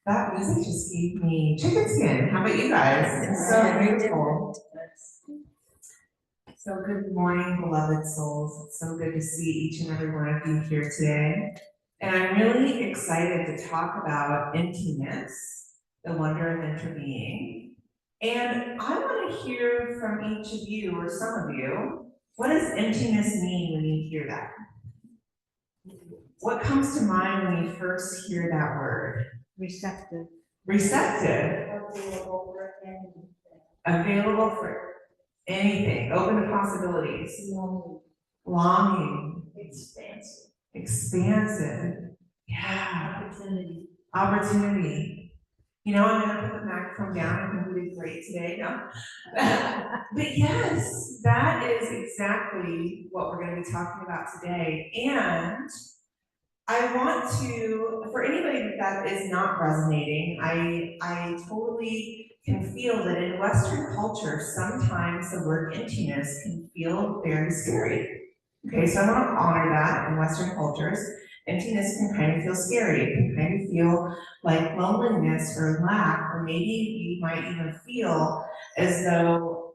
That music just gave me chicken skin. How about you guys? It's so beautiful. So good morning, beloved souls. It's so good to see each and every one of you here today. And I'm really excited to talk about emptiness, the wonder of interbeing. And I want to hear from each of you, or some of you, what does emptiness mean when you hear that? What comes to mind when you first hear that word? Receptive. Receptive. Available for anything. Open to possibilities. Longing. Expansive. Expansive. Yeah. Opportunity. You know, I'm gonna put the microphone down. I think we did great today. No. But yes, that is exactly what we're gonna be talking about today. And I want to, for anybody that is not resonating, I totally can feel that in Western culture, sometimes the word emptiness can feel very scary. Okay, so I want to honor that in Western cultures. Emptiness can kind of feel scary. It can kind of feel like loneliness or lack, or maybe you might even feel as though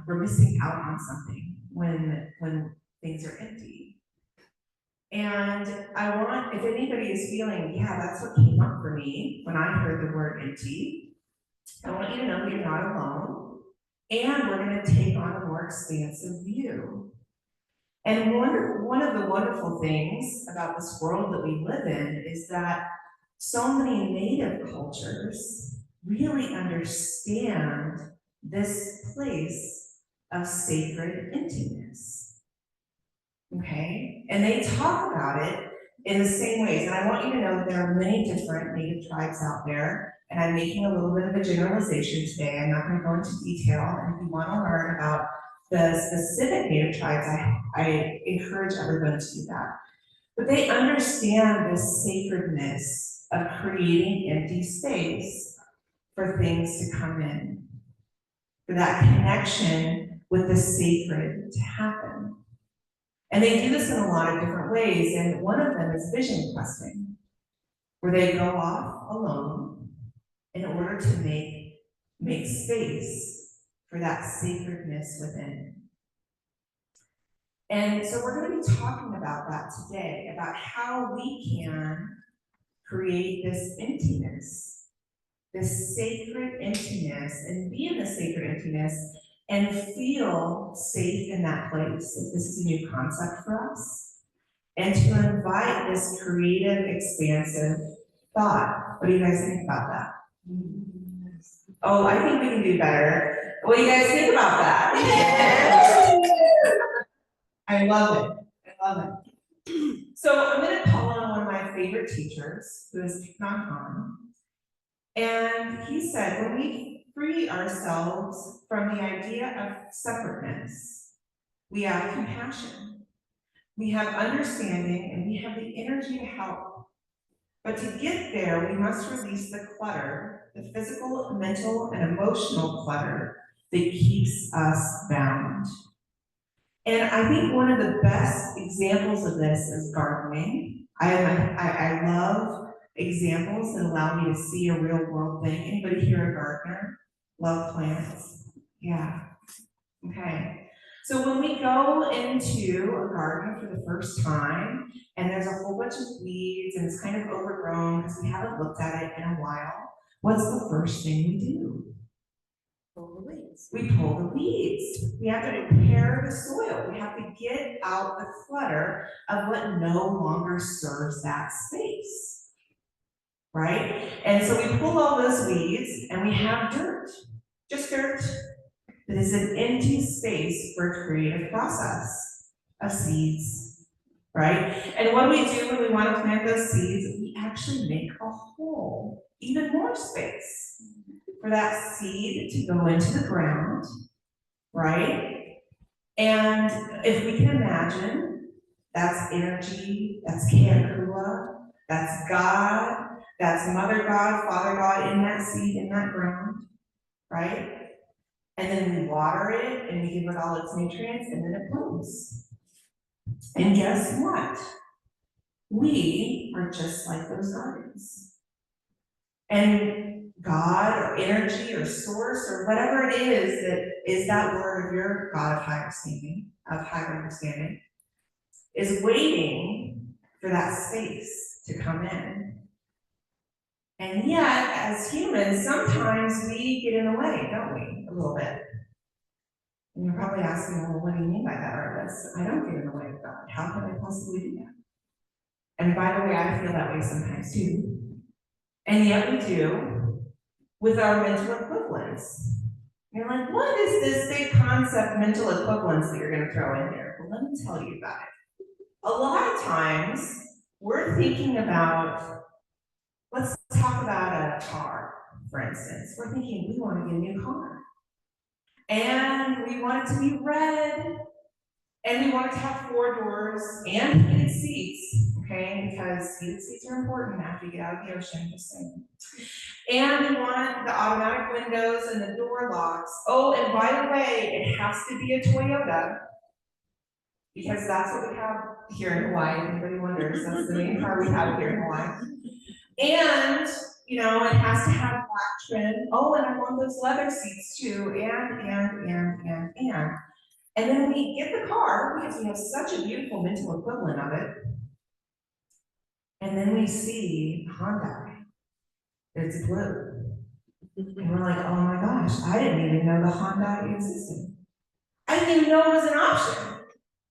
we're missing out on something when things are empty. And I want, if anybody is feeling, yeah, that's what came up for me when I heard the word empty, I want you to know that you're not alone, and we're going to take on a more expansive view. And one of the wonderful things about this world that we live in is that so many native cultures really understand this place of sacred emptiness. Okay, and they talk about it in the same ways. And I want you to know that there are many different native tribes out there, and I'm making a little bit of a generalization today. I'm not going to go into detail. And if you want to learn about the specific native tribes, I encourage everyone to do that. But they understand the sacredness of creating empty space for things to come in, for that connection with the sacred to happen. And they do this in a lot of different ways, and one of them is vision questing, where they go off alone in order to make space for that sacredness within. And so we're going to be talking about that today, about how we can create this emptiness, this sacred emptiness, and be in the sacred emptiness and feel safe in that place, if this is a new concept for us, and to invite this creative, expansive thought. What do you guys think about that? Oh, I think we can do better. What do you guys think about that? I love it. I love it. So I'm going to call on one of my favorite teachers, who is Thich Nhat Hanh. And he said, when we free ourselves from the idea of separateness, we have compassion, we have understanding, and we have the energy to help. But to get there, we must release the clutter, the physical, mental, and emotional clutter that keeps us bound. And I think one of the best examples of this is gardening. I love examples that allow me to see a real world thing. Anybody here a gardener? Love plants? Yeah. Okay. So when we go into a garden for the first time, and there's a whole bunch of weeds, and it's kind of overgrown because we haven't looked at it in a while, what's the first thing we do? Pull the weeds. We pull the weeds. We have to prepare the soil. We have to get out the clutter of what no longer serves that space, right? And so we pull all those weeds and we have dirt, just dirt. It is an empty space for a creative process of seeds, right? And what do we do when we want to plant those seeds? We actually make a hole, even more space for that seed to go into the ground, right? And if we can imagine, that's energy, that's Cslwh, that's God, that's Mother God, Father God in that seed, in that ground, right? And then we water it and we give it all its nutrients and then it blooms. And guess what? We are just like those gardens. And God or energy or source or whatever it is that is that word of your God of higher understanding, is waiting for that space to come in. And yet, as humans, sometimes we get in the way, don't we? A little bit. And you're probably asking, well, what do you mean by that, Arliss? I don't get in the way of God. How can I possibly do that? And by the way, I feel that way sometimes too. And yet we do with our mental equivalence. You're like, what is this big concept, mental equivalence, that you're going to throw in here? Well, let me tell you about it. A lot of times, we're thinking about, let's talk about a car, for instance. We're thinking we want to get a new car. And we want it to be red. And we want it to have 4 doors and heated seats, okay? Because heated seats are important after you get out of the ocean, just saying. And we want the automatic windows and the door locks. Oh, and by the way, it has to be a Toyota, because that's what we have here in Hawaii. If anybody wonders, that's the main car we have here in Hawaii. And, you know, it has to have black trim. Oh, and I want those leather seats too, and. And then we get the car, because we have such a beautiful mental equivalent of it. And then we see Hyundai. It's blue. And we're like, oh my gosh, I didn't even know the Hyundai existed. I didn't even know it was an option.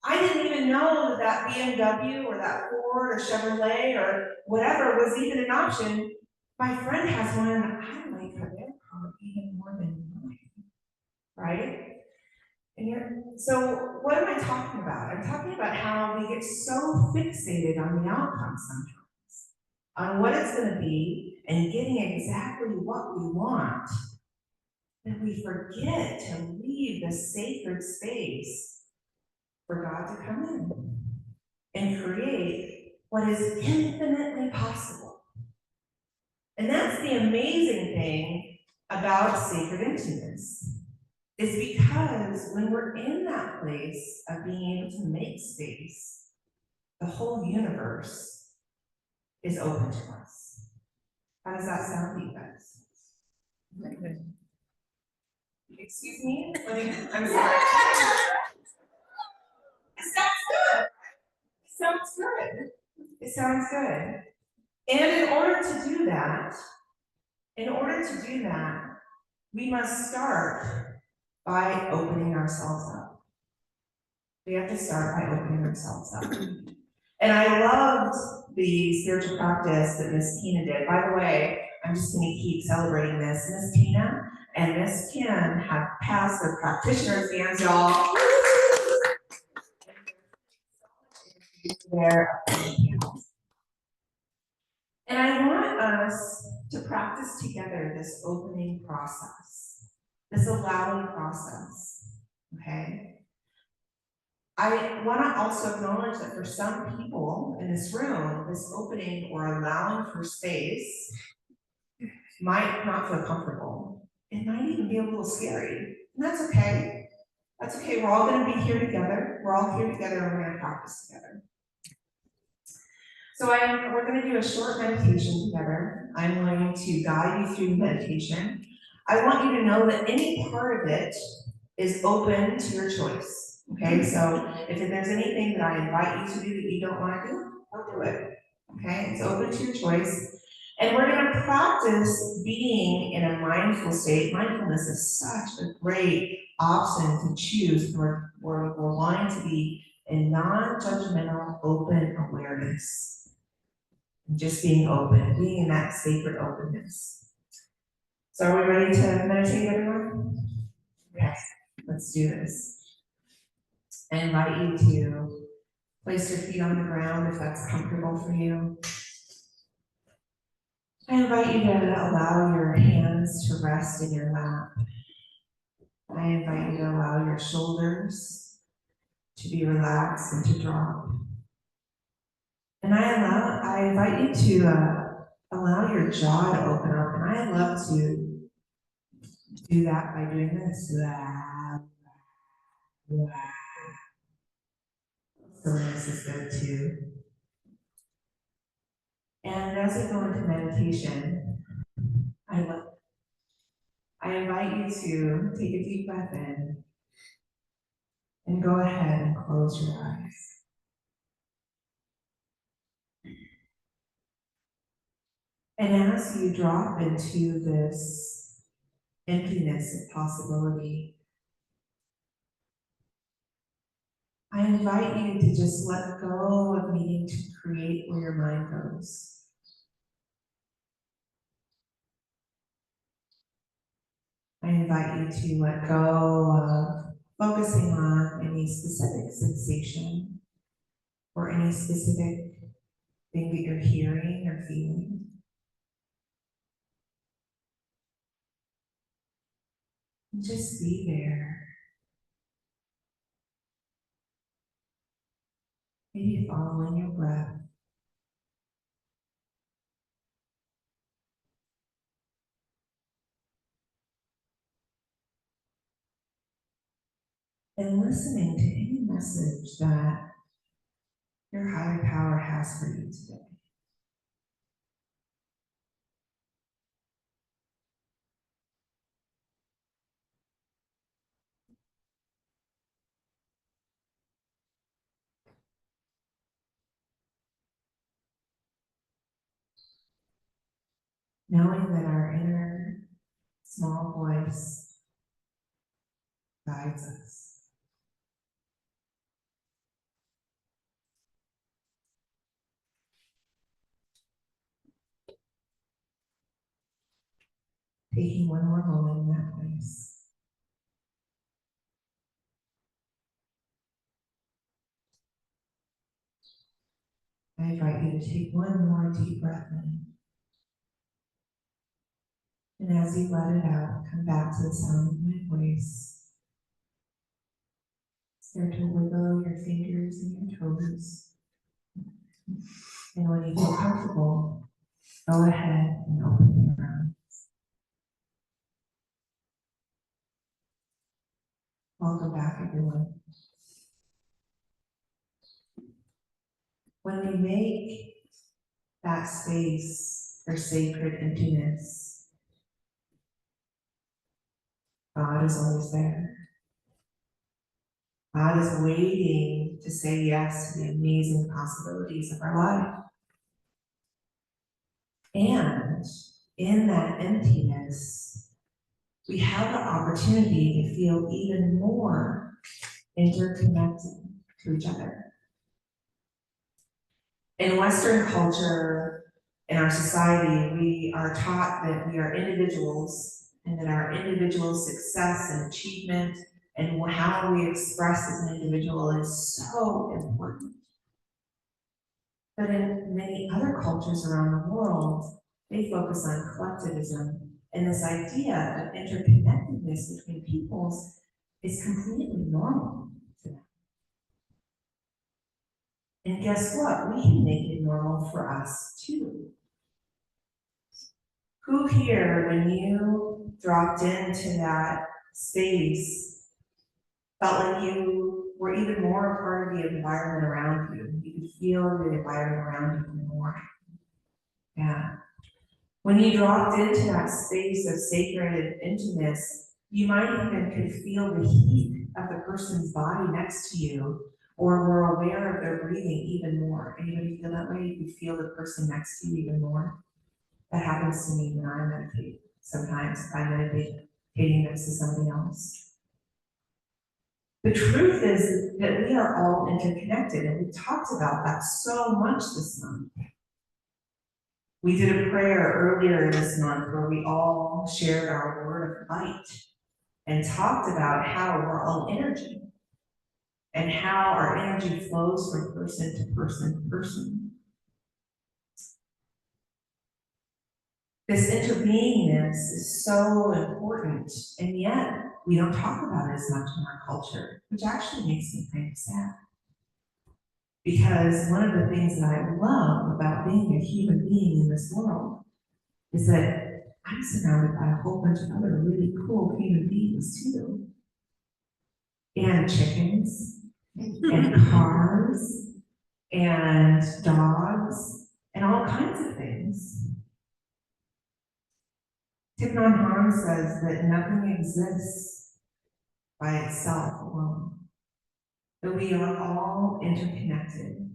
I didn't even know that BMW or that Ford or Chevrolet or whatever was even an option. My friend has one, and I like their car even more than mine, right? So what am I talking about? I'm talking about how we get so fixated on the outcome sometimes, on what it's going to be and getting exactly what we want, that we forget to leave the sacred space for God to come in and create what is infinitely possible. And that's the amazing thing about sacred intimacy. Is because when we're in that place of being able to make space, the whole universe is open to us. How does that sound to you guys? Excuse me? I'm sorry. It sounds good. It sounds good. It sounds good. And in order to do that, we must start by opening ourselves up. We have to start by opening ourselves up. And I loved the spiritual practice that Miss Tina did. By the way, I'm just going to keep celebrating this. Miss Tina and Miss Kim have passed their practitioner exams, y'all. And I want us to practice together this opening process, this allowing process, okay? I want to also acknowledge that for some people in this room, this opening or allowing for space might not feel comfortable. It might even be a little scary, and that's okay. That's okay, we're all going to be here together. We're all here together, and we're going to practice together. So we're going to do a short meditation together. I'm going to guide you through the meditation. I want you to know that any part of it is open to your choice. Okay, so if there's anything that I invite you to do that you don't want to do, don't do it. Okay, it's open to your choice. And we're going to practice being in a mindful state. Mindfulness is such a great option to choose where we're wanting to be in non-judgmental, open awareness. Just being open, being in that sacred openness. So are we ready to meditate, everyone? Yes, let's do this. I invite you to place your feet on the ground if that's comfortable for you. I invite you to allow your hands to rest in your lap. I invite you to allow your shoulders to be relaxed and to drop. And I invite you to allow your jaw to open up, and I love to do that by doing this. Stillness is good too. And as we go into meditation, I invite you to take a deep breath in and go ahead and close your eyes. And as you drop into this emptiness of possibility, I invite you to just let go of needing to create where your mind goes. I invite you to let go of focusing on any specific sensation or any specific thing that you're hearing or feeling. Just be there. Maybe following your breath. And listening to any message that your higher power has for you today. Knowing that our inner small voice guides us. Taking one more moment in that place. I invite you to take one more deep breath in. And as you let it out, come back to the sound of my voice. Start to wiggle your fingers and your toes. And when you feel comfortable, go ahead and open your eyes. Welcome back, everyone. When we make that space for sacred emptiness, God is always there. God is waiting to say yes to the amazing possibilities of our life. And in that emptiness, we have the opportunity to feel even more interconnected to each other. In Western culture, in our society, we are taught that we are individuals and that our individual success and achievement and how we express as an individual is so important. But in many other cultures around the world, they focus on collectivism, and this idea of interconnectedness between peoples is completely normal to them. And guess what? We can make it normal for us too. Who here, when you dropped into that space, felt like you were even more a part of the environment around you? You could feel the environment around you even more. Yeah. When you dropped into that space of sacred emptiness, you might even could feel the heat of the person's body next to you, or were aware of their breathing even more. Anybody feel that way? You could feel the person next to you even more. That happens to me when I meditate. Sometimes I'm meditating next to somebody else. The truth is that we are all interconnected, and we talked about that so much this month. We did a prayer earlier this month where we all shared our word of light and talked about how we're all energy and how our energy flows from person to person to person. This interbeingness is so important, and yet we don't talk about it as much in our culture, which actually makes me kind of sad. Because one of the things that I love about being a human being in this world is that I'm surrounded by a whole bunch of other really cool human beings too. And chickens, and cars, and dogs, and all kinds of things. Thich Nhat Hanh says that nothing exists by itself alone, that we are all interconnected.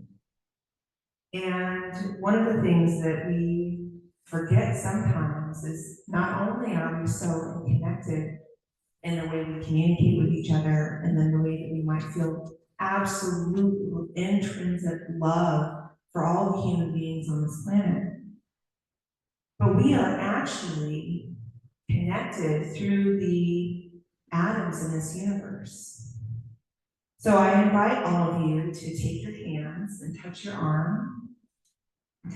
And one of the things that we forget sometimes is not only are we so connected in the way we communicate with each other and then the way that we might feel absolute intrinsic love for all the human beings on this planet, but we are actually connected through the atoms in this universe. So I invite all of you to take your hands and touch your arm,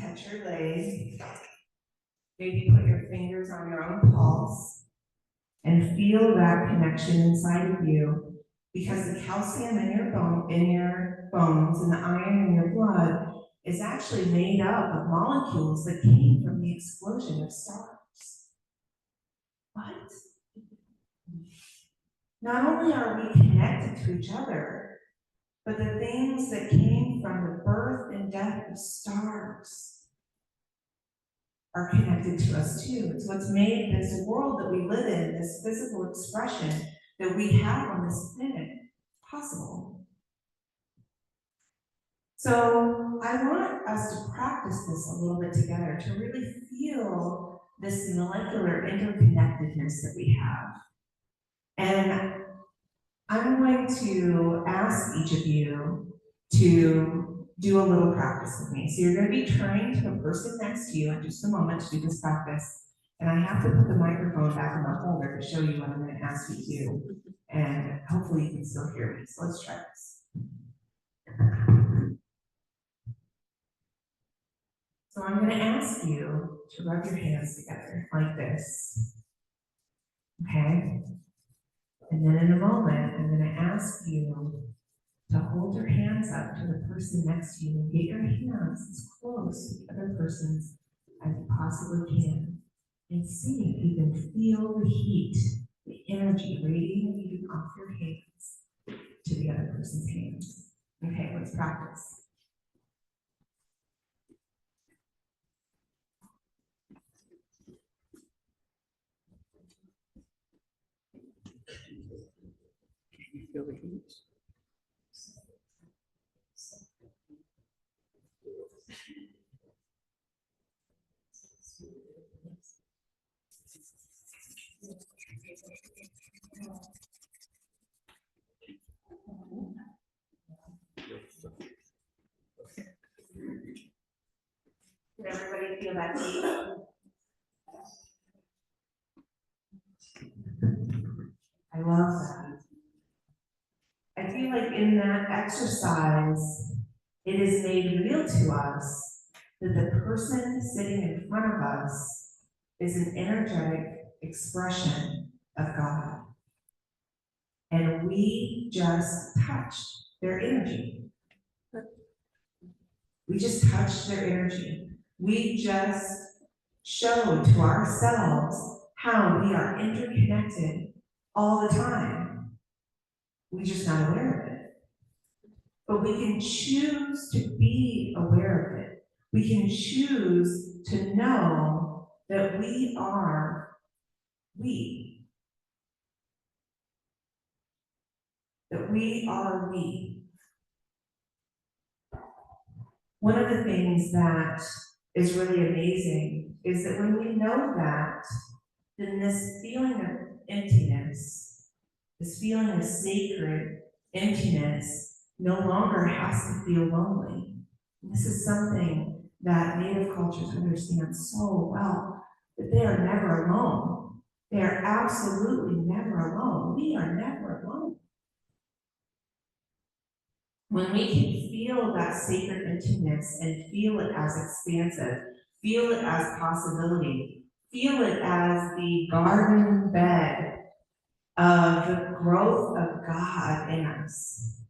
touch your leg, maybe put your fingers on your own pulse, and feel that connection inside of you, because the calcium in your bones and the iron in your blood is actually made up of molecules that came from the explosion of stars. What? Not only are we connected to each other, but the things that came from the birth and death of stars are connected to us too. It's what's made this world that we live in, this physical expression that we have on this planet, possible. So I want us to practice this a little bit together to really feel this molecular interconnectedness that we have. And I'm going to ask each of you to do a little practice with me. So you're going to be turning to the person next to you in just a moment to do this practice. And I have to put the microphone back in the holder to show you what I'm going to ask you to do. And hopefully you can still hear me. So let's try this. So I'm going to ask you to rub your hands together like this. Okay? And then in a moment, I'm going to ask you to hold your hands up to the person next to you and get your hands as close to the other person's as you possibly can. And see if you can feel the heat, the energy radiating off your hands to the other person's hands. Okay, let's practice. Can you feel the heat? Did everybody feel that heat? I love that. I feel like in that exercise, it is made real to us that the person sitting in front of us is an energetic expression of God. And we just touched their energy. We just touched their energy. We just showed to ourselves how we are interconnected all the time. We're just not aware of it. But we can choose to be aware of it. We can choose to know that we are we. That we are we. One of the things that is really amazing is that when we know that, then this feeling of emptiness, this feeling of sacred emptiness, no longer has to feel lonely. And this is something that Native cultures understand so well, that they are never alone. They are absolutely never alone. We are never alone. When we can feel that sacred emptiness and feel it as expansive, feel it as possibility, feel it as the garden bed of the growth of God in us,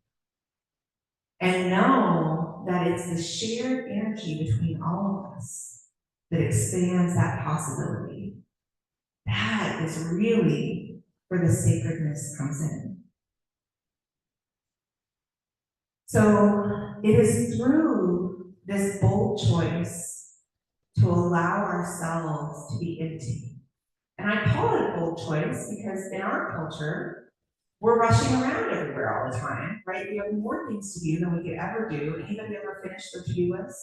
and know that it's the shared energy between all of us that expands that possibility. That is really where the sacredness comes in. So it is through this bold choice to allow ourselves to be empty And I call it a bold choice because in our culture, we're rushing around everywhere all the time, right? We have more things to do than we could ever do. Anybody ever finish their to-do list?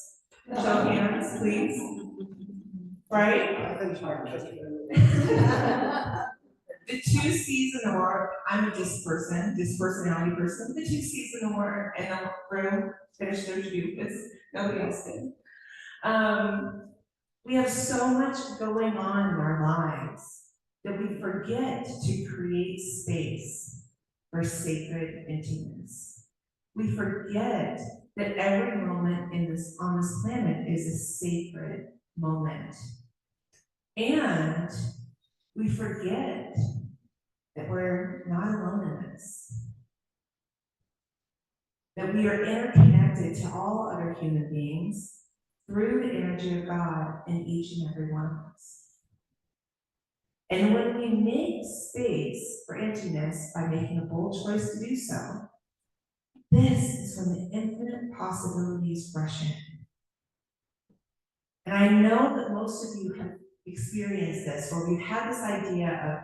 Show of hands, please. Right? I think hard. The 2 C's in the word, I'm a dispersonality person. The 2 C's in the word and the room finish their to-do list. Nobody else did. We have so much going on in our lives that we forget to create space for sacred emptiness. We forget that every moment on this planet is a sacred moment. And we forget that we're not alone in this. That we are interconnected to all other human beings through the energy of God in each and every one of us. And when we make space for emptiness by making a bold choice to do so, this is when the infinite possibilities rush in. And I know that most of you have experienced this, where we've had this idea of,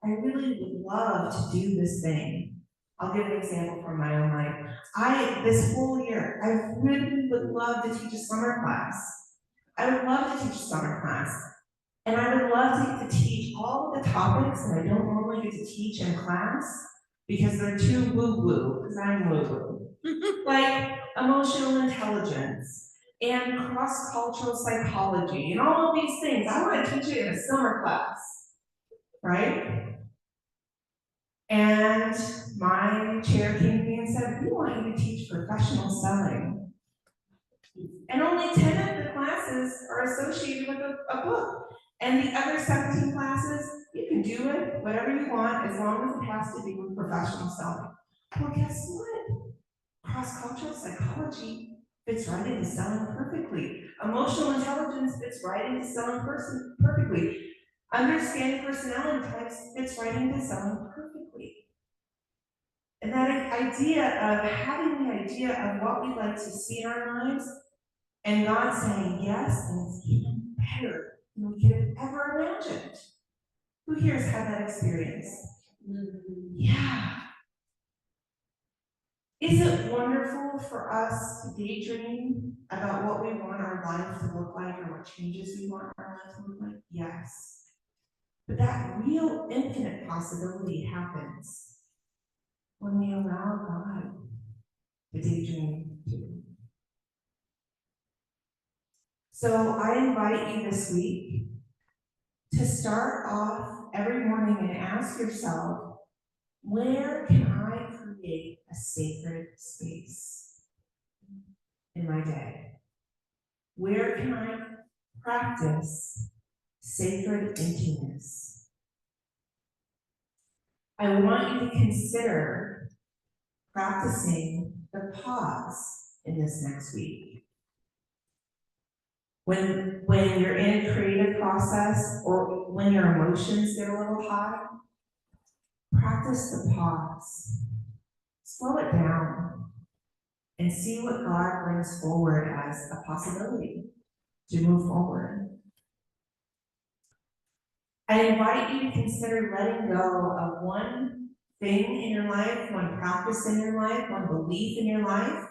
I really would love to do this thing. I'll give an example from my own life. This whole year, I really would love to teach a summer class. I would love to teach a summer class. And I would love to get to teach all of the topics that I don't normally get to teach in class because they're too woo-woo, because I'm woo-woo. Like emotional intelligence and cross-cultural psychology and all of these things. I want to teach it in a summer class, right? And my chair came to me and said, we want you to teach professional selling. And only 10 of the classes are associated with a book. And the other 17 classes, you can do it, whatever you want, as long as it has to do with professional selling. Well, guess what? Cross-cultural psychology fits right into selling perfectly. Emotional intelligence fits right into selling perfectly. Understanding personality types fits right into selling perfectly. And that idea of having the idea of what we'd like to see in our lives, and God saying yes, and it's even better than we could have ever imagined. Who here has had that experience? Yeah. Is it wonderful for us to daydream about what we want our life to look like or what changes we want our life to look like? Yes. But that real infinite possibility happens when we allow God to daydream too. So I invite you this week to start off every morning and ask yourself, where can I create a sacred space in my day? Where can I practice sacred emptiness? I want you to consider practicing the pause in this next week. When you're in a creative process or when your emotions get a little high, practice the pause. Slow it down and see what God brings forward as a possibility to move forward. I invite you to consider letting go of one thing in your life, one practice in your life, one belief in your life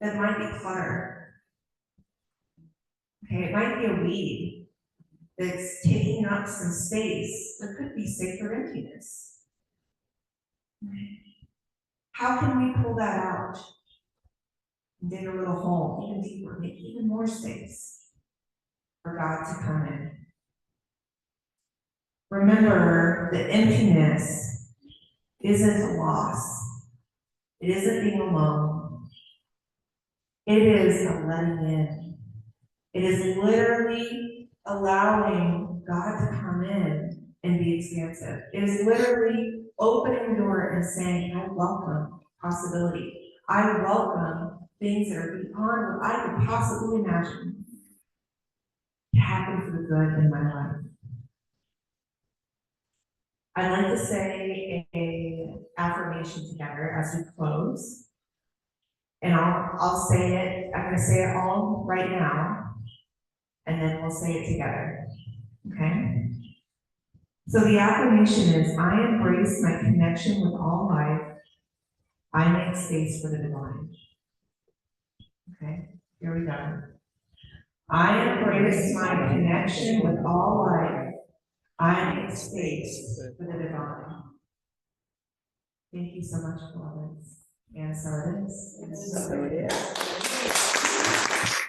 that might be clutter. Okay, it might be a weed that's taking up some space. There could be sacred emptiness. How can we pull that out? Dig a little hole, even deeper, make even more space for God to come in. Remember that emptiness isn't a loss. It isn't being alone. It is a letting in. It is literally allowing God to come in and be expansive. It is literally opening the door and saying, I welcome possibility. I welcome things that are beyond what I could possibly imagine to happen for the good in my life. I'd like to say an affirmation together as we close. And I'll say it, I'm going to say it all right now, and then we'll say it together. Okay? So the affirmation is, I embrace my connection with all life. I make space for the divine. Okay, here we go. I embrace my connection with all life. I make space for the divine. Thank you so much, Florence. And so it is. So it is.